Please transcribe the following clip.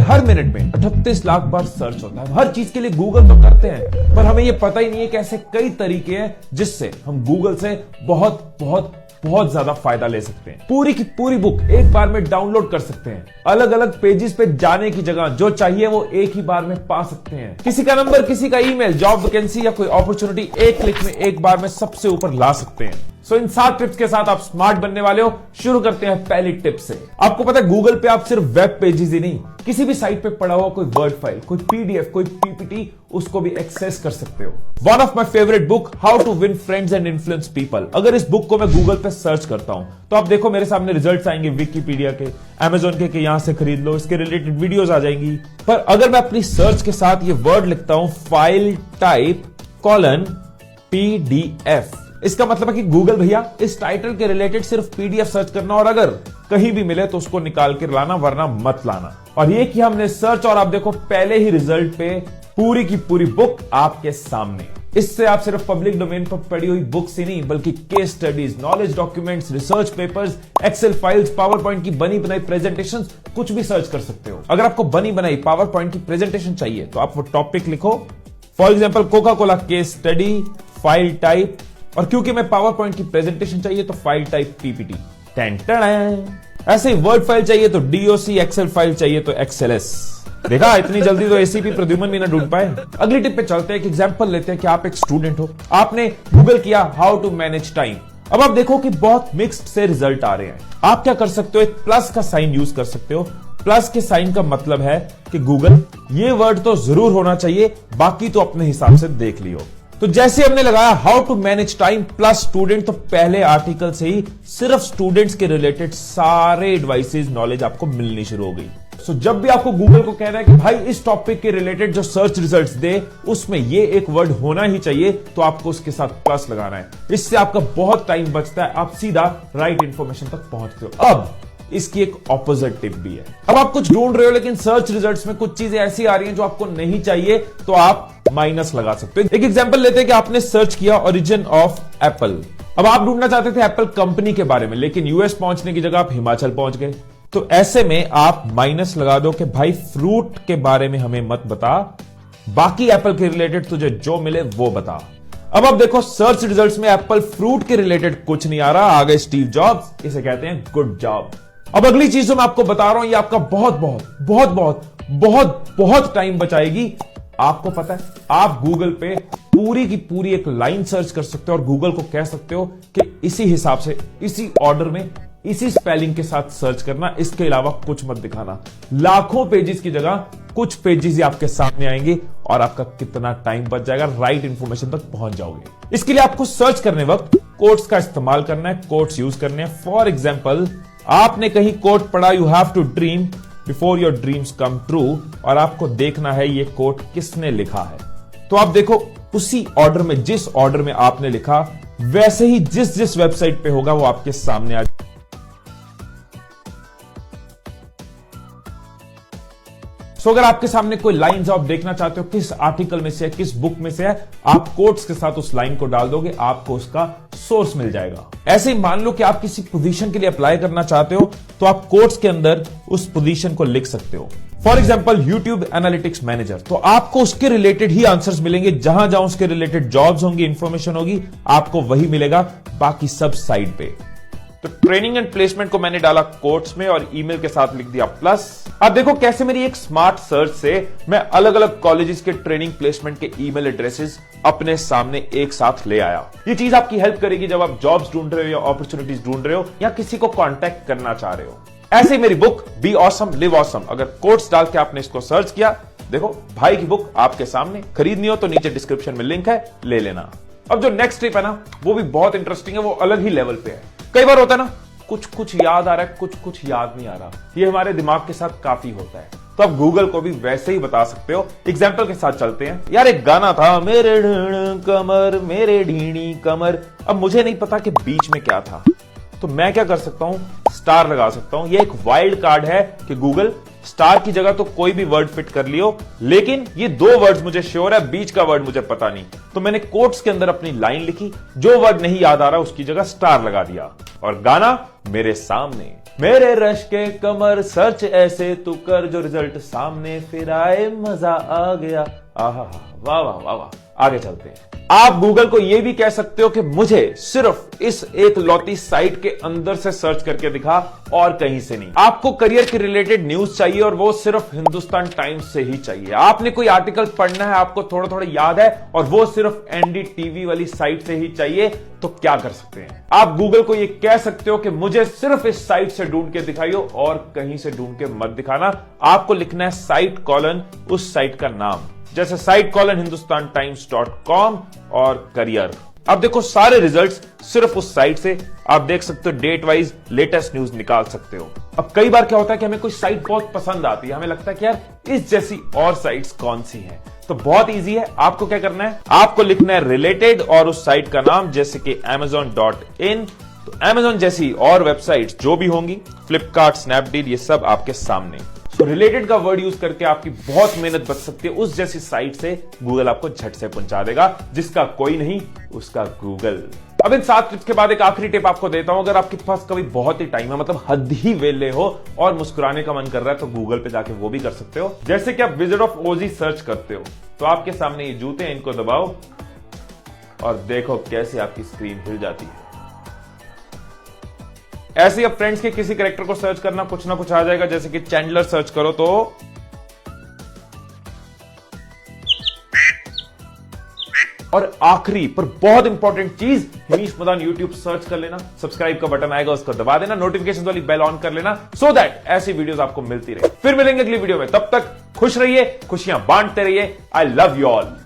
हर minute में 38 लाख बार search होता है। हर चीज के लिए गूगल तो करते हैं, पर हमें यह पता ही नहीं है कि ऐसे कई तरीके हैं जिससे हम गूगल से बहुत बहुत बहुत ज्यादा फायदा ले सकते हैं। पूरी की पूरी बुक एक बार में डाउनलोड कर सकते हैं। अलग अलग पेजेस पे जाने की जगह जो चाहिए वो एक ही बार में पा सकते हैं। किसी का नंबर, किसी का ईमेल, जॉब वैकेंसी या कोई अपॉर्चुनिटी एक क्लिक में एक बार में सबसे ऊपर ला सकते हैं। सो इन 7 टिप्स के साथ आप स्मार्ट बनने वाले हो। शुरू करते हैं पहली टिप से। आपको पता है गूगल पे आप सिर्फ वेब पेजेस ही नहीं, किसी भी साइट पे पड़ा हुआ कोई वर्ड फाइल, कोई पीडीएफ, कोई पीपीटी, उसको भी एक्सेस कर सकते हो। One of my favourite book, how to win friends and influence people. अगर इस बुक को मैं गूगल पे सर्च करता हूं तो आप देखो मेरे सामने रिजल्ट्स आएंगे विकिपीडिया के, अमेजोन के यहां से खरीद लो, इसके रिलेटेड वीडियोस आ जाएंगी। पर अगर मैं अपनी सर्च के साथ ये वर्ड लिखता हूं, फाइल टाइप :PDF, इसका मतलब है कि गूगल भैया इस टाइटल के रिलेटेड सिर्फ पीडीएफ सर्च करना और अगर कहीं भी मिले तो उसको निकाल कर लाना, वरना मत लाना। और ये किया हमने सर्च और आप देखो पहले ही रिजल्ट पे पूरी की पूरी बुक आपके सामने। इससे आप सिर्फ पब्लिक डोमेन पर पड़ी हुई बुक्स ही नहीं बल्कि case studies, knowledge documents, research papers, Excel files, PowerPoint की बनी बनाई प्रेजेंटेशन, कुछ भी सर्च कर सकते हो। अगर आपको बनी बनाई पावर पॉइंट की प्रेजेंटेशन चाहिए तो आप वो टॉपिक लिखो, for example Coca Cola case study, file type, और क्योंकि मैं पावर पॉइंट की प्रेजेंटेशन चाहिए तो फाइल टाइप पीपीटी। ऐसे ही वर्ड फाइल चाहिए तो डीओसी, एक्सेल फाइल चाहिए तो एक्सएलएस। देखा, इतनी जल्दी तो एसीपी प्रद्युमन भी ना ढूंढ पाए। अगली टिप पे चलते हैं। एक एग्जांपल लेते हैं कि आप एक स्टूडेंट हो, आपने गूगल किया हाउ टू मैनेज टाइम। अब आप देखो कि बहुत मिक्स्ड से रिजल्ट आ रहे हैं। आप क्या कर सकते हो, एक प्लस का साइन यूज कर सकते हो। प्लस के साइन का मतलब है कि गूगल ये वर्ड तो जरूर होना चाहिए, बाकी तो अपने हिसाब से देख लियो। तो जैसे हमने लगाया how to manage time plus student, तो पहले आर्टिकल से ही सिर्फ स्टूडेंट्स के रिलेटेड सारे एडवाइसेस, नॉलेज आपको मिलनी शुरू हो गई। सो जब भी आपको गूगल को कहना है कि भाई इस टॉपिक के रिलेटेड जो सर्च रिजल्ट्स दे उसमें ये एक वर्ड होना ही चाहिए, तो आपको उसके साथ प्लस लगाना है। इससे आपका बहुत टाइम बचता है, आप सीधा राइट इंफॉर्मेशन तक पहुंचते हो। अब इसकी एक ऑपोजिट टिप भी है। अब आप कुछ ढूंढ रहे हो लेकिन सर्च रिजल्ट्स में कुछ चीजें ऐसी आ रही हैं जो आपको नहीं चाहिए, तो आप माइनस लगा सकते हो। एक एग्जांपल लेते हैं कि आपने सर्च किया ओरिजिन ऑफ एप्पल। अब आप ढूंढना चाहते थे एप्पल कंपनी के बारे में, लेकिन यूएस पहुंचने की जगह आप हिमाचल पहुंच गए। तो ऐसे में आप माइनस लगा दो कि भाई फ्रूट के बारे में हमें मत बता, बाकी एप्पल के रिलेटेड तुझे जो मिले वो बता। अब आप देखो सर्च रिजल्ट्स में एप्पल फ्रूट के रिलेटेड कुछ नहीं आ रहा, आ गए स्टीव जॉब्स, इसे कहते हैं गुड जॉब। अब अगली चीज जो मैं आपको बता रहा हूं ये आपका बहुत बहुत बहुत बहुत बहुत बहुत टाइम बचाएगी। आपको पता है आप गूगल पे पूरी की पूरी एक लाइन सर्च कर सकते हो और गूगल को कह सकते हो कि इसी हिसाब से, इसी ऑर्डर में, इसी स्पेलिंग के साथ सर्च करना, इसके अलावा कुछ मत दिखाना। लाखों पेजेस की जगह कुछ पेजेस ही आपके सामने आएंगे और आपका कितना टाइम बच जाएगा, राइट इंफॉर्मेशन तक पहुंच जाओगे। इसके लिए आपको सर्च करने वक्त कोट्स का इस्तेमाल करना है, कोट्स यूज करने हैं। फॉर एग्जाम्पल आपने कहीं कोट पढ़ा, you have to dream before your dreams come true, और आपको देखना है ये कोट किसने लिखा है। तो आप देखो उसी ऑर्डर में, जिस ऑर्डर में आपने लिखा वैसे ही जिस जिस वेबसाइट पे होगा वो आपके सामने आ। सो अगर आपके सामने कोई लाइन आप देखना चाहते हो किस आर्टिकल में से है, किस बुक में से है, आप कोट्स के साथ उस लाइन को डाल दोगे, आपको उसका सोर्स मिल जाएगा। ऐसे ही मान लो कि आप किसी पोजीशन के लिए अप्लाई करना चाहते हो तो आप कोट्स के अंदर उस पोजीशन को लिख सकते हो। For example YouTube analytics manager, तो आपको उसके रिलेटेड ही आंसर्स मिलेंगे। जहां जहां उसके रिलेटेड जॉब्स होंगी, इंफॉर्मेशन होगी, आपको वही मिलेगा, बाकी सब साइड पे। तो ट्रेनिंग एंड प्लेसमेंट को मैंने डाला कोट्स में और ईमेल के साथ लिख दिया प्लस। अब देखो कैसे मेरी एक स्मार्ट सर्च से मैं अलग अलग कॉलेजेस के ट्रेनिंग प्लेसमेंट के ईमेल एड्रेसेस अपने सामने एक साथ ले आया। ये चीज आपकी हेल्प करेगी जब आप जॉब्स ढूंढ रहे हो या अपॉर्चुनिटीज ढूंढ रहे हो या किसी को कांटेक्ट करना चाह रहे हो। ऐसे ही मेरी book be awesome live awesome, अगर कोट्स डाल के आपने इसको सर्च किया, देखो भाई की बुक आपके सामने। खरीदनी हो तो नीचे डिस्क्रिप्शन में लिंक है, ले लेना। अब जो नेक्स्ट टिप है ना वो भी बहुत इंटरेस्टिंग है, वो अलग ही लेवल पे है। कई बार होता है ना कुछ कुछ याद आ रहा है, कुछ कुछ याद नहीं आ रहा, ये हमारे दिमाग के साथ काफी होता है, तो आप गूगल को भी वैसे ही बता सकते हो। एग्जाम्पल के साथ चलते हैं। यार एक गाना था, मेरे ढीणी कमर मेरे ढीणी कमर, अब मुझे नहीं पता कि बीच में क्या था, तो मैं क्या कर सकता हूं, स्टार लगा सकता हूं। ये एक वाइल्ड कार्ड है कि गूगल स्टार की जगह तो कोई भी वर्ड फिट कर लियो, लेकिन ये 2 वर्ड्स मुझे श्योर है, बीच का वर्ड मुझे पता नहीं, तो मैंने कोट्स के अंदर अपनी लाइन लिखी, जो वर्ड नहीं याद आ रहा उसकी जगह स्टार लगा दिया, और गाना मेरे सामने। मेरे रश के कमर सर्च ऐसे तू कर जो रिजल्ट सामने फिर आए मजा आ गया। आहा, वाह वाह वाह वाह। आगे चलते हैं। आप गूगल को यह भी कह सकते हो कि मुझे सिर्फ इस एक लौती साइट के अंदर से सर्च करके दिखा और कहीं से नहीं। आपको करियर के रिलेटेड न्यूज चाहिए और वो सिर्फ हिंदुस्तान टाइम्स से ही चाहिए। आपने कोई आर्टिकल पढ़ना है, आपको थोड़ा थोड़ा याद है और वो सिर्फ एनडीटीवी वाली साइट से ही चाहिए, तो क्या कर सकते हैं? आप गूगल को यह कह सकते हो कि मुझे सिर्फ इस साइट से ढूंढ के दिखाइयो और कहीं से ढूंढ के मत दिखाना। आपको लिखना है साइट कॉलन उस साइट का नाम, जैसे साइट कॉलन hindustanttimes.com और करियर। अब देखो सारे रिजल्ट्स सिर्फ उस साइट से आप देख सकते हो, डेट वाइज लेटेस्ट न्यूज निकाल सकते हो। अब कई बार क्या होता है कि हमें कोई साइट बहुत पसंद आती है, हमें लगता है कि यार इस जैसी और साइट्स कौन सी हैं, तो बहुत इजी है। आपको क्या करना है, आपको लिखना है रिलेटेड और उस साइट का नाम, जैसे कि amazon.in। तो Amazon जैसी और वेबसाइट्स जो भी होंगी, फ्लिपकार्ट, स्नैपडील, ये सब आपके सामने। तो रिलेटेड का वर्ड यूज करके आपकी बहुत मेहनत बच सकती है। उस जैसी साइट से गूगल आपको झट से पहुंचा देगा, जिसका कोई नहीं उसका गूगल। अब इन 7 टिप्स के बाद एक आखिरी टिप आपको देता हूं। अगर आपके पास कभी बहुत ही टाइम है, मतलब हद ही वेले हो और मुस्कुराने का मन कर रहा है, तो गूगल पे जाके वो भी कर सकते हो। जैसे कि आप विजिट ऑफ ओजी सर्च करते हो तो आपके सामने ये जूते हैं, इनको दबाओ और देखो कैसे आपकी स्क्रीन हिल जाती है। ऐसे ही अब फ्रेंड्स के किसी कैरेक्टर को सर्च करना, कुछ ना कुछ आ जाएगा। जैसे कि चैंडलर सर्च करो तो और आखिरी पर बहुत इंपॉर्टेंट चीज, हिमीश मदान यूट्यूब सर्च कर लेना, सब्सक्राइब का बटन आएगा उसको दबा देना, नोटिफिकेशन वाली बेल ऑन कर लेना, सो दैट ऐसी वीडियोस आपको मिलती रहे। फिर मिलेंगे अगली वीडियो में, तब तक खुश रहिए, खुशियां बांटते रहिए। I love you all.